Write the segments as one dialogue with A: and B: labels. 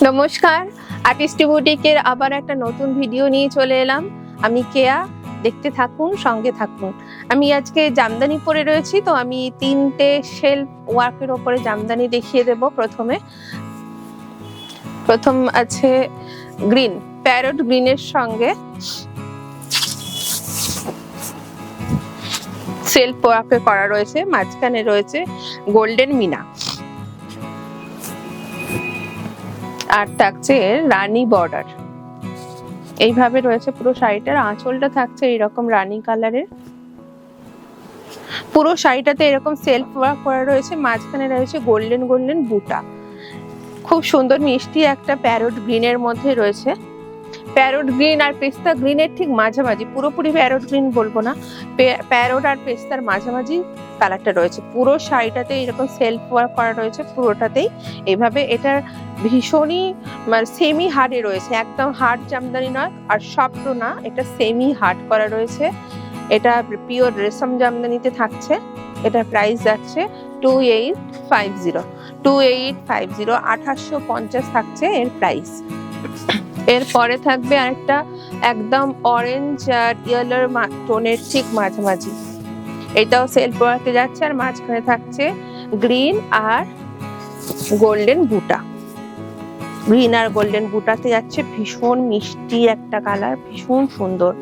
A: নমস্কার, আর্টিস্ট বুটিকের আবার একটা নতুন ভিডিও নিয়ে চলে এলাম। আমি কেয়া, দেখতে থাকুন, সঙ্গে থাকুন। আমি আজকে জামদানি পরে রয়েছি, তো আমি তিনটে সেলফ ওয়ার্কের ওপরে জামদানি দেখিয়ে দেব। প্রথম আছে গ্রিন, প্যারট গ্রিনের সঙ্গে সেলফ ওয়ার্কে করা রয়েছে, মাঝখানে রয়েছে গোল্ডেন মিনা, আর থাকছে রানী বর্ডার। এইভাবে রয়েছে পুরো শাড়িটার। আঁচলটা থাকছে এইরকম রানী কালারের। পুরো শাড়িটাতে এরকম সেলফ ওয়ার্ক করা রয়েছে, মাঝখানে রয়েছে গোল্ডেন গোল্ডেন বুটা। খুব সুন্দর মিষ্টি একটা প্যারট গ্রিনের মধ্যে রয়েছে। প্যারট গ্রিন আর পেস্তা গ্রিনের ঠিক মাঝামাঝি, পুরোপুরি প্যারট গ্রিন বলবো না, প্যারট আর পেস্তার মাঝামাঝি কালারটা রয়েছে। পুরো শাড়িটাতে এরকম সেলফ ওয়ার্ক করা রয়েছে পুরোটাতেই এইভাবে। এটা ভীষণই সেমি হার্ডে রয়েছে, একদম হার্ড জামদানি নয় আর সফটও না, এটা সেমি হার্ড করা রয়েছে। এটা পিওর রেশম জামদানিতে থাকছে। এটার প্রাইস যাচ্ছে 2850, 2850 থাকছে এর প্রাইস। এরপরে থাকবে আরেকটা একদম অরেঞ্জ আর ইয়েলোর টোনের ঠিক মাঝামাঝি, এটাও সেলফ ওয়ার্কে যাচ্ছে, আর মাঝখানে থাকছে গ্রিন আর গোল্ডেন বুটা। গ্রিন আর গোল্ডেন বুটাতে যাচ্ছে, ভীষণ মিষ্টি একটা কালার, ভীষণ সুন্দর।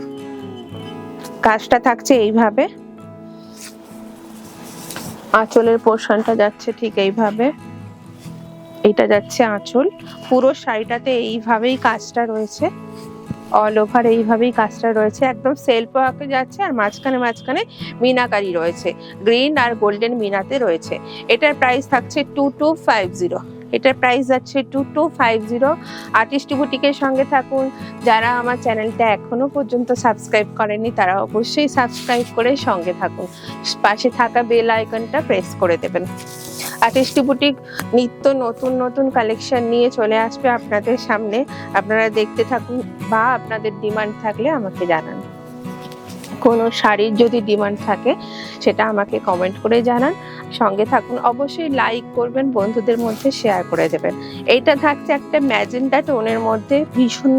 A: কাজটা থাকছে এইভাবে, আঁচলের পোর্শনটা যাচ্ছে ঠিক এইভাবে, এটা যাচ্ছে আঁচল। পুরো শাড়িটাতে এইভাবেই কাজটা রয়েছে, অল ওভার এইভাবেই কাজটা রয়েছে, একদম সেলফ ওয়ার্কে যাচ্ছে, আর মাঝখানে মাঝখানে মিনাকারি রয়েছে, গ্রিন আর গোল্ডেন মিনাতে রয়েছে। এটার প্রাইস থাকছে 2250। এটার প্রাইস যাচ্ছে 2250। আর্টিস্ট বুটিকের সঙ্গে থাকুন। যারা আমার চ্যানেলটা এখনো পর্যন্ত সাবস্ক্রাইব করেনি তারা অবশ্যই সাবস্ক্রাইব করে সঙ্গে থাকুন, পাশে থাকা বেল আইকনটা প্রেস করে দেবেন। আর্টিস্ট বুটিক নিত্য নতুন নতুন কালেকশন নিয়ে চলে আসবে আপনাদের সামনে। আপনারা দেখতে থাকুন, বা আপনাদের ডিমান্ড থাকলে আমাকে জানান। কোনো শাড়ির যদি ডিমান্ড থাকে সেটা আমাকে কমেন্ট করে জানান, সঙ্গে থাকুন। অবশ্যই লাইক করবেন, বন্ধুদের মধ্যে শেয়ার করে দেবেন। এইটা থাকছে একটা ম্যাজেন্টা টোনের মধ্যে, ভীষণ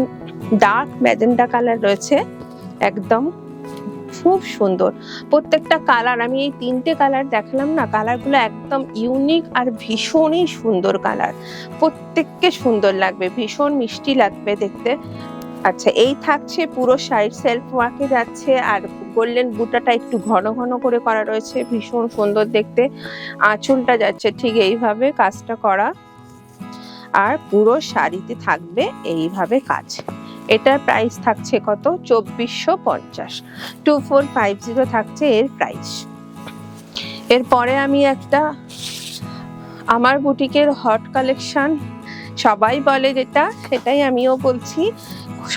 A: ডার্ক ম্যাজেন্টা কালার রয়েছে, একদম খুব সুন্দর। প্রত্যেকটা কালার, আমি এই তিনটে কালার দেখালাম না, কালারগুলো একদম ইউনিক আর ভীষণই সুন্দর কালার। প্রত্যেককে সুন্দর লাগবে, ভীষণ মিষ্টি লাগবে দেখতে। আচ্ছা, এই থাকছে পুরো শাড়ির সেলফ ওয়ার্কে যাচ্ছে, আর গোল্ডেন বুটাটা একটু ঘন ঘন করে করা রয়েছে, ভীষণ সুন্দর দেখতে। আঁচলটা যাচ্ছে ঠিক এইভাবে কাজটা করা, আর পুরো শাড়িতে থাকবে এইভাবে কাজ। এটার প্রাইস থাকছে কত? 2450, 2450 থাকছে এর প্রাইস। এরপরে আমি একটা আমার বুটিকের হট কালেকশন, সবাই বলে যেটা সেটাই আমিও বলছি,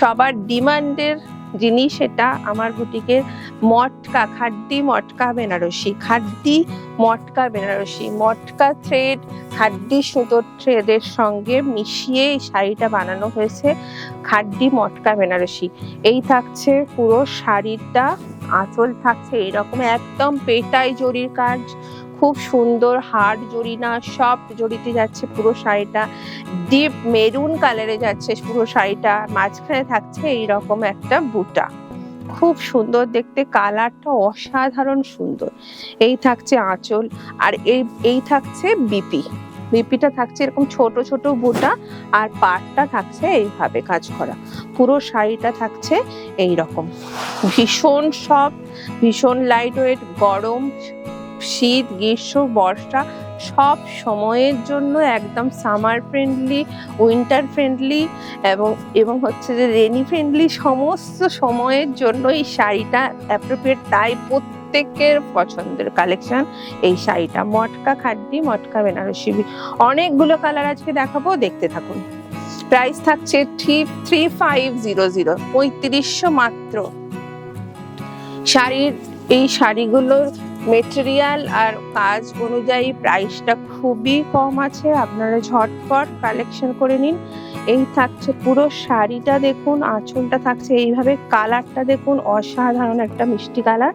A: সবার ডিমান্ডের জিনিস এটা আমার বুটিকের মটকা, খাড্ডি মটকা বেনারসি, খাড্ডি মটকা বেনারসি, মটকা থ্রেড খাড্ডি সুতোর থ্রেডের সঙ্গে মিশিয়ে এই শাড়িটা বানানো হয়েছে, খাড্ডি মটকা বেনারসি। এই থাকছে পুরো শাড়িটা, আঁচল থাকছে এরকম একদম পেটাই জরির কাজ, খুব সুন্দর, হার্ড জরি না, সফট জরিতে যাচ্ছে পুরো শাড়িটা, ডিপ মেরুন কালারে যাচ্ছে পুরো শাড়িটা, মাঝখানে থাকছে এইরকম একটা বুটা, খুব সুন্দর দেখতে, কালারটা অসাধারণ সুন্দর। এই থাকছে আঁচল, আর এই থাকছে বিপিটা থাকছে এরকম ছোট ছোট বুটা, আর পাটটা থাকছে এইভাবে কাজ করা। পুরো শাড়িটা থাকছে এইরকম, ভীষণ সফট, ভীষণ লাইট ওয়েট। গরম, শীত, গ্রীষ্ম, বর্ষা সব সময়ের জন্য একদম সামার ফ্রেন্ডলি, উইন্টার ফ্রেন্ডলি এবং হচ্ছে যে রেনি ফ্রেন্ডলি, সমস্ত সময়ের জন্য এই শাড়িটা অ্যাপ্রোপ্রিয়েট। তাই প্রত্যেকের পছন্দের কালেকশন এই শাড়িটা, মটকা খাড্ডি মটকা বেনারসি। অনেকগুলো কালার আজকে দেখাবো, দেখতে থাকুন। প্রাইস থাকছে 3500, 3500 মাত্র। এই শাড়িগুলোর মেটেরিয়াল আর কাজ অনুযায়ী প্রাইসটা খুবই কম আছে, আপনারা ঝটপট কালেকশন করে নিন। এই থাকছে পুরো শাড়িটা, দেখুন আঁচলটা থাকছে এইভাবে, কালারটা দেখুন অসাধারণ একটা মিষ্টি কালার।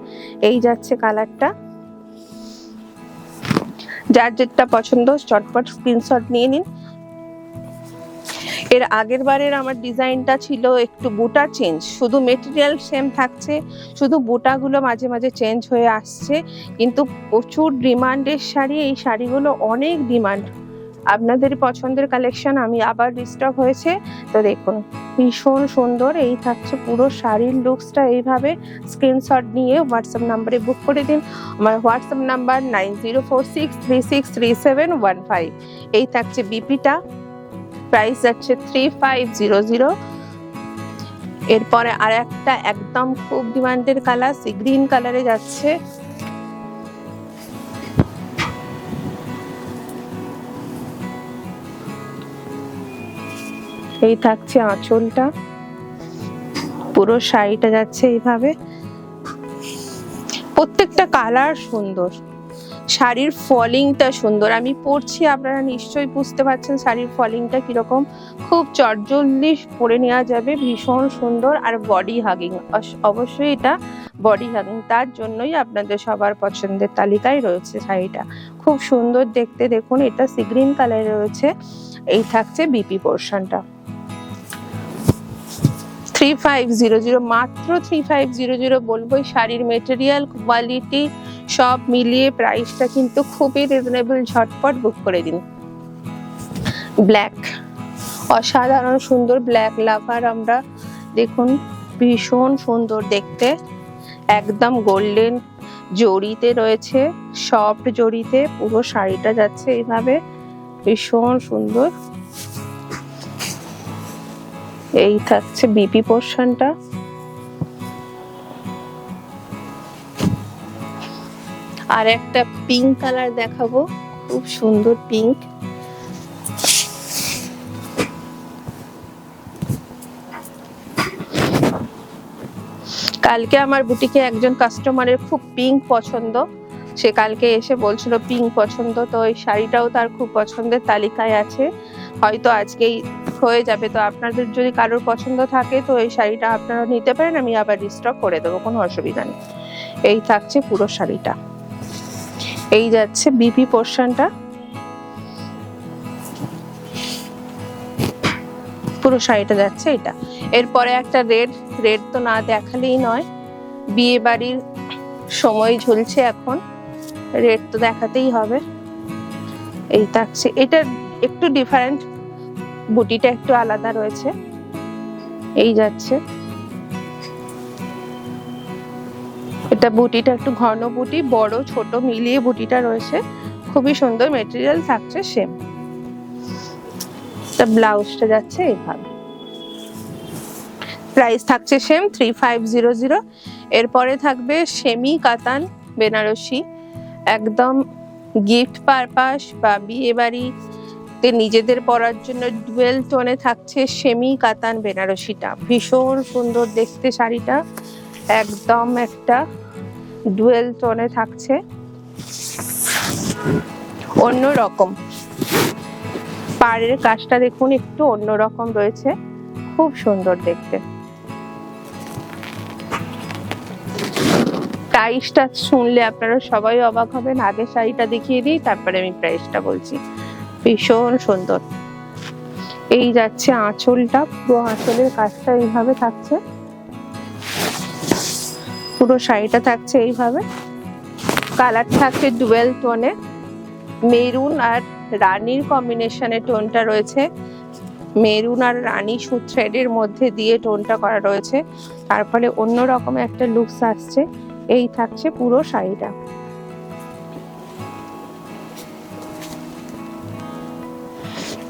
A: এই যাচ্ছে কালারটা, যার যেটা পছন্দ চটপট স্ক্রিনশট নিয়ে নিন। এর আগের বারের আমার ডিজাইনটা ছিল একটু বুটা চেঞ্জ, শুধু মেটেরিয়াল সেম থাকছে, শুধু বুটাগুলো মাঝে মাঝে চেঞ্জ হয়ে আসছে, কিন্তু প্রচুর ডিমান্ডের শাড়ি। এই শাড়িগুলো অনেক ডিমান্ড, আপনাদের পছন্দের কালেকশন আমি আবার রিস্টক হয়েছে। তো দেখুন ভীষণ সুন্দর। এই থাকছে পুরো শাড়ির লুকসটা। এইভাবে স্ক্রিনশট নিয়ে হোয়াটসঅ্যাপ নাম্বারে বুক করে দিন। আমার হোয়াটসঅ্যাপ নাম্বার 9046363715। এই থাকছে বিপিটা, প্রাইস যাচ্ছে 3500। এরপরে আর একটা একদম খুব ডিমান্ডের কালার সি গ্রিন কালারে যাচ্ছে। এই থাকছে আঁচলটা, পুরো শাড়িটা যাচ্ছে এইভাবে। প্রত্যেকটা কালার সুন্দর, শাড়ির ফলিংটা সুন্দর। আমি পরছি, আপনারা নিশ্চয়ই বুঝতে পারছেন শাড়ির ফলিংটা কিরকম। খুব চটজলদি পরে নেওয়া যাবে, ভীষণ সুন্দর। আর বডি হাগিং, অবশ্যই এটা বডি হাগিং, তার জন্যই আপনাদের সবার পছন্দের তালিকায় রয়েছে শাড়িটা। খুব সুন্দর দেখতে। দেখুন এটা সি গ্রিন কালারে রয়েছে। এই থাকছে বিপি পোর্শনটা 3500, মাত্র 3500 বলবো। শাড়ির মেটেরিয়াল কোয়ালিটি সব মিলিয়ে প্রাইসটা কিন্তু খুবই রিজনেবল। ঝটপট বুক করে দিন। ব্ল্যাক, অসাধারণ সুন্দর ব্ল্যাক লাভার আমরা। দেখুন ভীষণ সুন্দর দেখতে, একদম গোল্ডেন জড়িতে রয়েছে, সফট জড়িতে পুরো শাড়িটা যাচ্ছে এইভাবে, ভীষণ সুন্দর। এই থাকছে বিপি পোর্শনটা। আর একটা পিঙ্ক কালার দেখাবো, খুব সুন্দর পিঙ্ক। কালকে আমার বুটিকে একজন কাস্টমারের খুব পিঙ্ক পছন্দ, সে কালকে এসে বলছিল পিঙ্ক পছন্দ। তো এই শাড়িটাও তার খুব পছন্দের তালিকায় আছে, হয়তো আজকেই হয়ে যাবে। তো আপনাদের যদি কারোর পছন্দ থাকে তো এই শাড়িটা আপনারা নিতে পারেন, আমি আবার রিস্টক করে দেবো, কোনো অসুবিধা নেই। এই থাকছে পুরো শাড়িটা। এই যাচ্ছে বিপি পোর্শনটা, পুরো শাড়িটা যাচ্ছে এটা। এরপরে একটা রেড তো না দেখালেই নয়, বিয়ে বাড়ির সময় ঝুলছে এখন, রেড তো দেখাতেই হবে। এই থাকছে, এটা একটু ডিফারেন্ট, বুটিটা একটু আলাদা রয়েছে। এই যাচ্ছে, এটা বুটিটা একটু ঘন বুটি, বড় ছোট মিলিয়ে বুটিটা রয়েছে, খুবই সুন্দর। মেটেরিয়াল থাকছে সেম। ব্লাউজটা যাচ্ছে এইভাবে, প্রাইস থাকছে সেম 3500। এরপরে থাকবে সেমি কাতান বেনারসি, একদম গিফট পারপাস বা বিয়ে বাড়িতে নিজেদের পরার জন্য ডুয়েল টোনে থাকছে সেমি কাতান বেনারসিটা। ভীষণ সুন্দর দেখতে শাড়িটা, একদম একটা ডুয়েল টোনে থাকছে, অন্যরকম। পাড়ের কাজটা দেখুন একটু অন্যরকম রয়েছে, খুব সুন্দর দেখতে। প্রাইসটা শুনলে আপনারা সবাই অবাক হবেন। আগে শাড়িটা দেখিয়ে দিই, তারপরে আমি প্রাইসটা বলছি। ভীষণ সুন্দর। এই যাচ্ছে আঁচলটা, পুরো আঁচলের কাজটা এইভাবে থাকছে, পুরো শাড়িটা থাকছে এইভাবে। কালার থাকছে ডুয়েল টোনে, মেরুন আর রানীর কম্বিনেশনে টোনটা রয়েছে। মেরুন আর রানী সুত থ্রেডের মধ্যে দিয়ে টোনটা করা রয়েছে, তার ফলে অন্যরকম একটা লুকস আসছে। এই থাকছে পুরো শাড়িটা।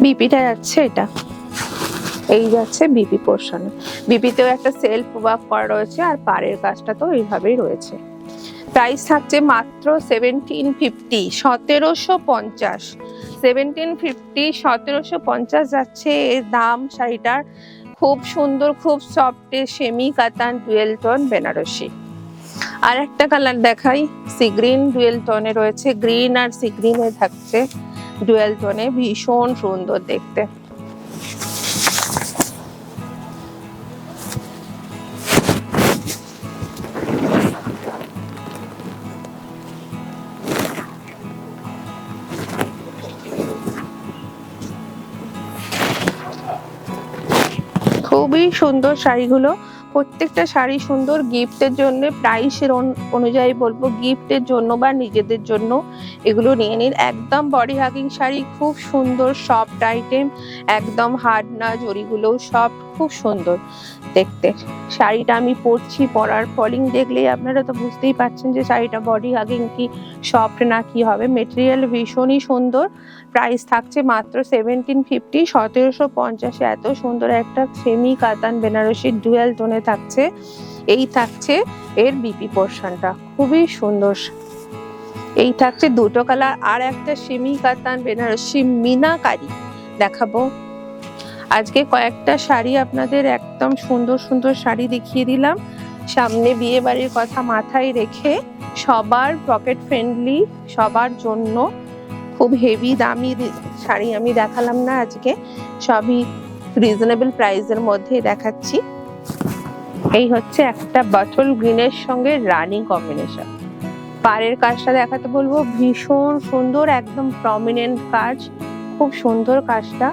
A: বিপিটা যাচ্ছে এটা, এই যাচ্ছে বিপি পোর্শন। বিপিতেও একটা সেলফ ওয়ার্ক করা রয়েছে, আর পাড়ের কাজটা তো এইভাবেই রয়েছে। প্রাইস থাকছে মাত্র 1750, 1750। 1750, 1750 যাচ্ছে এর দাম শাড়িটার। খুব সুন্দর, খুব সফট সেমি কাতান ডুয়েল টোন বেনারসি। আর একটা কালার দেখাই, সি গ্রিন ডুয়েল টোনে রয়েছে, গ্রিন আর সি গ্রিনে থাকছে ডুয়েল টোনে, ভীষণ সুন্দর দেখতে। খুবই সুন্দর শাড়িগুলো, প্রত্যেকটা শাড়ি সুন্দর। গিফটের জন্য প্রাইসের অনুযায়ী বলবো, গিফটের জন্য বা নিজেদের জন্য এগুলো নিয়ে নিন। একদম বডি হাগিং শাড়ি, খুব সুন্দর সফট আইটেম, একদম হার্ড না, জরিগুলো সফট, খুব সুন্দর দেখতে। শাড়িটা আমি পরছি, পরার ফলিং দেখলেই আপনারা তো বুঝতেই পারছেন যে শাড়িটা বডি হাগিং কি সফট না কি হবে। মেটেরিয়াল ভীষণই সুন্দর। প্রাইস থাকছে মাত্র 1750, 1750। এত সুন্দর একটা সেমি কাতান বেনারসি ডুয়াল টোনে থাকছে। এই থাকছে এর বিপি পোর্শনটা, খুবই সুন্দর। এই থাকছে দুটো কালার, আর একটা সেমি কাতান বেনারসি মিনাকারি দেখাবো। আজকে কয়েকটা শাড়ি আপনাদের একদম সুন্দর সুন্দর শাড়ি দেখিয়ে দিলাম, সামনে বিয়ে বাড়ির কথা মাথায় রেখে। সবার পকেট ফ্রেন্ডলি, সবার জন্য। খুব হেভি দামি শাড়ি আমি দেখালাম না আজকে, সবই রিজনেবল প্রাইসের মধ্যে দেখাচ্ছি। এই হচ্ছে একটা বটল গ্রিনের সঙ্গে রানি কম্বিনেশন। পাড়ের কাজটা দেখাতে বলবো, ভীষণ সুন্দর, একদম প্রমিনেন্ট কাজ, খুব সুন্দর কাজটা।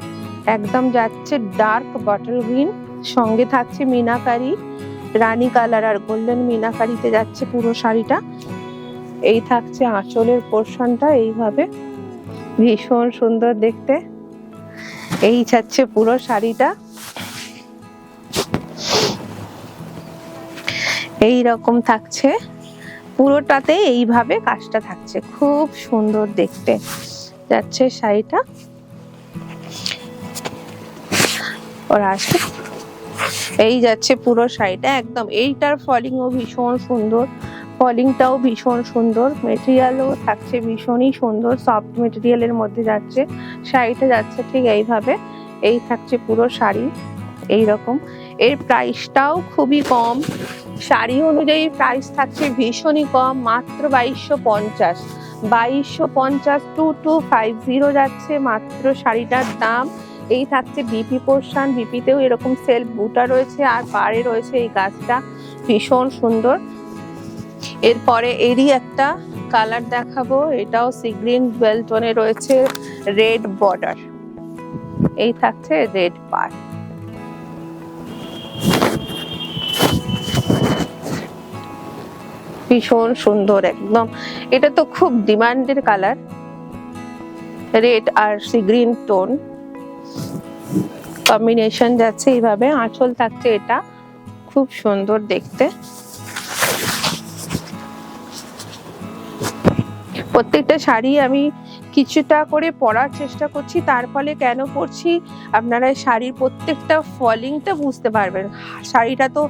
A: একদম যাচ্ছে ডার্ক বটল গ্রিন, সঙ্গে থাকছে মিনাকারি, রানী কালার আর গোল্ডেন মিনাকারিতে যাচ্ছে পুরো শাড়িটা। এই থাকছে আঁচলের পোর্শনটা, এইভাবে ভীষণ সুন্দর দেখতে। এই যাচ্ছে পুরো শাড়িটা, এই রকম থাকছে পুরোটাতে, এইভাবে কাজটা থাকছে, খুব সুন্দর দেখতে যাচ্ছে শাড়িটা। ওর আসে এই যাচ্ছে পুরো শাড়িটা একদম। এইটার ফলিংও ভীষণ সুন্দর, ফলিংটাও ভীষণ সুন্দর, মেটেরিয়ালও থাকছে ভীষণই সুন্দর, সফট মেটেরিয়ালের মধ্যে যাচ্ছে শাড়িটা। যাচ্ছে ঠিক এইভাবে, এই থাকছে পুরো শাড়ি এই রকম। এর প্রাইসটাও খুবই কম, শাড়ি অনুযায়ী প্রাইস থাকছে ভীষণই কম, মাত্র 2250। 2250, 2250 যাচ্ছে মাত্র শাড়িটার দাম। এই থাকছে বিপি পোর্শন, বিপিতেও এরকম সেলফ বুটা রয়েছে, আর পাড়ে রয়েছে এই গাছটা, ভীষণ সুন্দর। এরপরে এরই একটা কালার দেখাবো, এটাও সি গ্রিন ডুয়াল টোনে রয়েছে, রেড বর্ডার। এই থাকছে রেড পাড়, ভীষণ সুন্দর একদম। এটা তো খুব ডিমান্ডের কালার, রেড আর সি গ্রিন টোন কম্বিনেশন যাচ্ছে এইভাবে। আঁচল থাকছে এটা, খুব সুন্দর দেখতে। প্রত্যেকটা শাড়ি আমি কিছুটা করে পরার চেষ্টা করছি, তার ফলে কেন পরছি আপনারা শাড়ির প্রত্যেকটা ফলিংটা বুঝতে পারবেন। শাড়িটা তো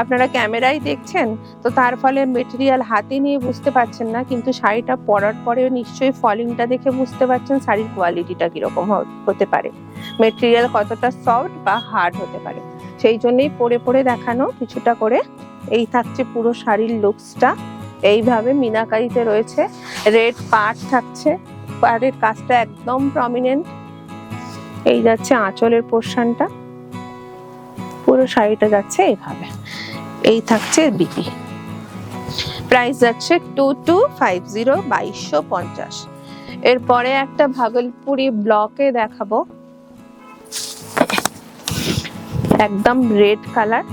A: আপনারা ক্যামেরায় দেখছেন, তো তার ফলে মেটেরিয়াল হাতে নিয়ে বুঝতে পারছেন না, কিন্তু শাড়িটা পরার পরে নিশ্চয়ই ফলিংটা দেখে বুঝতে পারছেন শাড়ির কোয়ালিটিটা কিরকম হতে পারে, মেটেরিয়াল কতটা সফট বা হার্ড হতে পারে। সেই জন্যই পরে পরে দেখানো কিছুটা করে। এই থাকছে পুরো শাড়ির লুকসটা, এইভাবে মিনাকারিতে রয়েছে, রেড পাড় থাকছে, পাড়ের কাজটা একদম প্রমিনেন্ট। এই যাচ্ছে আঁচলের পোর্শনটা, পুরো শাড়িটা যাচ্ছে এইভাবে। এই থাকছে বিপি, প্রাইস যাচ্ছে 2250, 2250। এরপরে একটা ভাগলপুরি ব্লকে দেখাবো, একদম রেড কালার,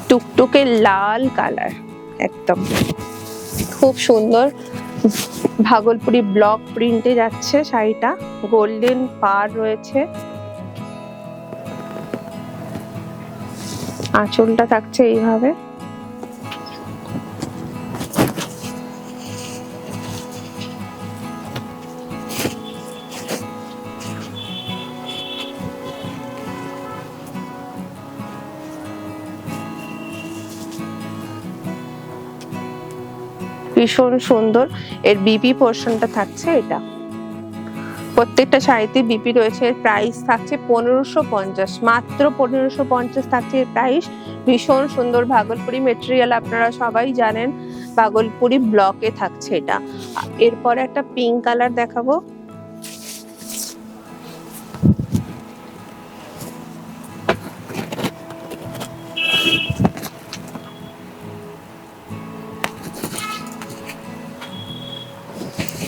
A: টুকটুকে লাল কালার, একদম খুব সুন্দর। ভাগলপুরি ব্লক প্রিন্টে যাচ্ছে শাড়িটা, গোল্ডেন পাড় রয়েছে, আঁচলটা থাকছে এইভাবে। ভীষণ সুন্দর। এর বিপি পোর্শনটা থাকছে এটা, প্রত্যেকটা শাড়িতে বিপি রয়েছে। এর প্রাইস থাকছে 1550, মাত্র 1550 থাকছে এর প্রাইস। ভীষণ সুন্দর ভাগলপুরি মেটেরিয়াল, আপনারা সবাই জানেন ভাগলপুরি ব্লকে থাকছে এটা। এরপরে একটা পিঙ্ক কালার দেখাবো,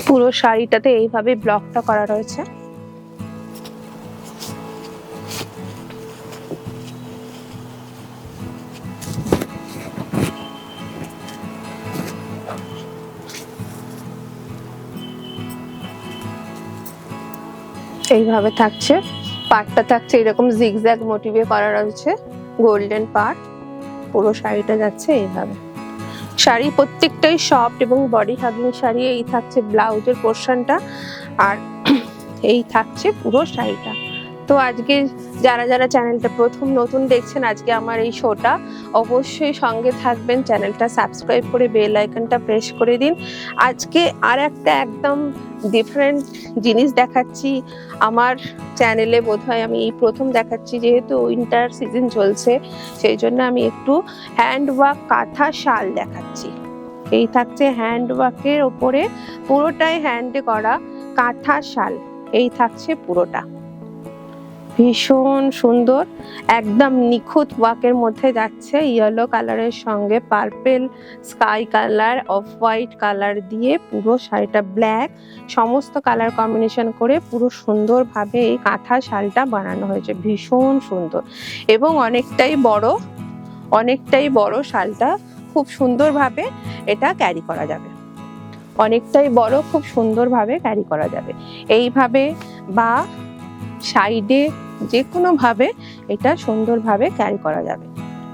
A: পুরো শাড়িটাতে এইভাবে ব্লকটা করা রয়েছে। এইভাবে থাকছে, পাটটা থাকছে এরকম জিগজ্যাগ মোটিভে করা রয়েছে, গোল্ডেন পাট। পুরো শাড়িটা যাচ্ছে এইভাবে। শাড়ি প্রত্যেকটাই সফট এবং বডি হাগিং শাড়ি। এই থাকছে ব্লাউজের পোর্শনটা, আর এই থাকছে পুরো শাড়িটা। তো আজকে যারা যারা চ্যানেলটা প্রথম নতুন দেখছেন, আজকে আমার এই শোটা, অবশ্যই সঙ্গে থাকবেন, চ্যানেলটা সাবস্ক্রাইব করে বেল আইকনটা প্রেস করে দিন। আজকে আর একটা একদম ডিফারেন্ট জিনিস দেখাচ্ছি আমার চ্যানেলে, বোধহয় আমি এই প্রথম দেখাচ্ছি, যেহেতু উইন্টার সিজন চলছে সেই জন্য আমি একটু হ্যান্ডওয়ার্ক কাঁথা শাল দেখাচ্ছি। এই থাকছে হ্যান্ডওয়ার্কের ওপরে পুরোটাই হ্যান্ডে করা কাঁথা শাল। এই থাকছে পুরোটা, ভীষণ সুন্দর, একদম নিখুঁত ওয়ার্কের মধ্যে যাচ্ছে। ইয়েলো কালারের সঙ্গে purple, sky colour, off white colour দিয়ে পুরো শাড়িটা, ব্ল্যাক, সমস্ত কালার কম্বিনেশন করে পুরো সুন্দরভাবে এই কাঁথা শালটা বানানো হয়েছে। ভীষণ সুন্দর এবং অনেকটাই বড় শালটা, খুব সুন্দরভাবে এটা ক্যারি করা যাবে। অনেকটাই বড়, খুব সুন্দরভাবে ক্যারি করা যাবে এইভাবে, বা সাইডে যে কোনো ভাবে এটা সুন্দরভাবে ক্যারি করা যাবে।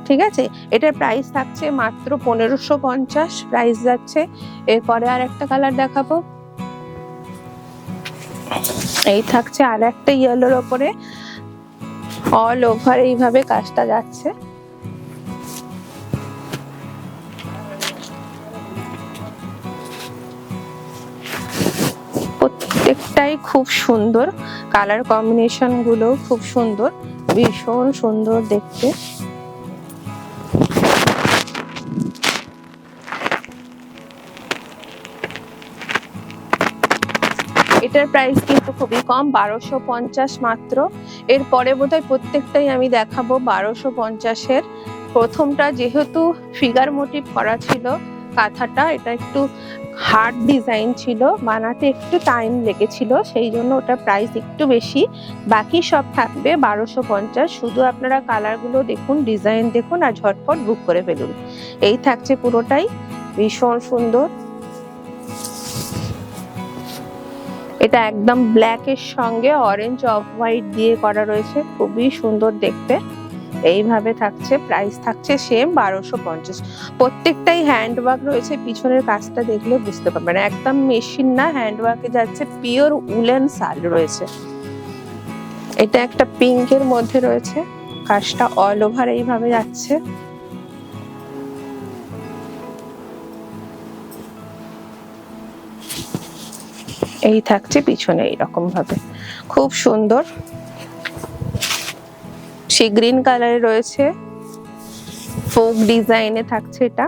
A: ঠিক আছে, এটার প্রাইস থাকছে মাত্র 1550 প্রাইস যাচ্ছে। এরপরে আর একটা কালার দেখাবো। এই থাকছে আর একটা ইয়েলোর ওপরে অল ওভার এইভাবে কাজটা যাচ্ছে। প্রত্যেকটাই খুব সুন্দর, কালার কম্বিনেশন গুলো খুব সুন্দর, ভীষণ সুন্দর দেখতে। এটার প্রাইস কিন্তু খুবই কম, 1250 মাত্র। এরপরে বোধহয় প্রত্যেকটাই আমি দেখাবো 1250-এর। প্রথমটা যেহেতু ফিগার মোটিভ করা ছিল কাঁথাটা, এটা একটু হার্ড ডিজাইন ছিল, বানাতে একটু টাইম লেগেছিল, সেই জন্য ওটার প্রাইস একটু বেশি। বাকি সব থাকবে 1250। শুধু আপনারা কালারগুলো দেখুন, ডিজাইন দেখুন, আর ঝটপট বুক করে ফেলুন। এই থাকছে পুরোটাই, ভীষণ সুন্দর। এটা একদম ব্ল্যাকের সঙ্গে অরেঞ্জ অফ হোয়াইট দিয়ে করা রয়েছে, খুবই সুন্দর দেখতে। এইভাবে থাকছে, প্রাইস থাকছে সেম 1250। প্রত্যেকটাই হ্যান্ডওয়ার্ক রয়েছে, পিছনের কাজটা দেখলে বুঝতে পারবেন একদম মেশিন না, হ্যান্ডওয়ার্কে যাচ্ছে, পিওর উলেন শাল রয়েছে। এটা একটা পিঙ্কের মধ্যে রয়েছে, কাজটা অল ওভার এইভাবে যাচ্ছে। এই থাকছে পিছনে এইরকম ভাবে, খুব সুন্দর। সে গ্রিন কালারে রয়েছে, ফোক ডিজাইনে থাকছে, এটা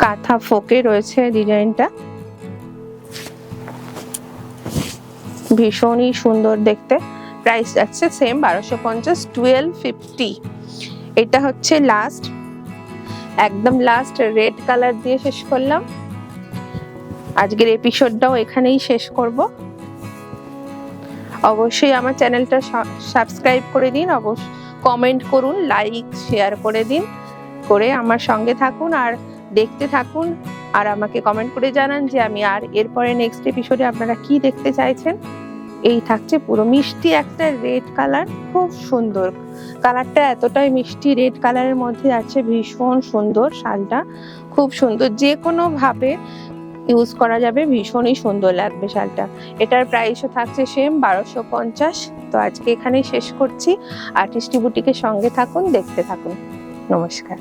A: কাঁথা ফোকে রয়েছে ডিজাইনটা, ভীষণই সুন্দর দেখতে। প্রাইস যাচ্ছে সেম 1250, 1250। এটা হচ্ছে লাস্ট, একদম লাস্ট রেড কালার দিয়ে শেষ করলাম। আজকের এপিসোডটাও এখানেই শেষ করব। অবশ্যই আমার চ্যানেলটা সাবস্ক্রাইব করে দিন, অবশ্যই কমেন্ট করুন, লাইক শেয়ার করে দিন, করে আমার সঙ্গে থাকুন আর দেখতে থাকুন। আর আমাকে কমেন্ট করে জানান যে আমি আর এরপরে নেক্সট এপিসোডে আপনারা কি দেখতে চাইছেন। এই থাকছে পুরো মিষ্টি একটা রেড কালার, খুব সুন্দর কালারটা, এতটাই মিষ্টি রেড কালারের মধ্যে আছে, ভীষণ সুন্দর শালটা, খুব সুন্দর, যে কোনো ভাবে ইউজ করা যাবে, ভীষণই সুন্দর লাগবে শালটা। এটার প্রাইসও থাকছে সেম 1250। তো আজকে এখানেই শেষ করছি। আর্টিস্টি বুটিকের সঙ্গে থাকুন, দেখতে থাকুন। নমস্কার।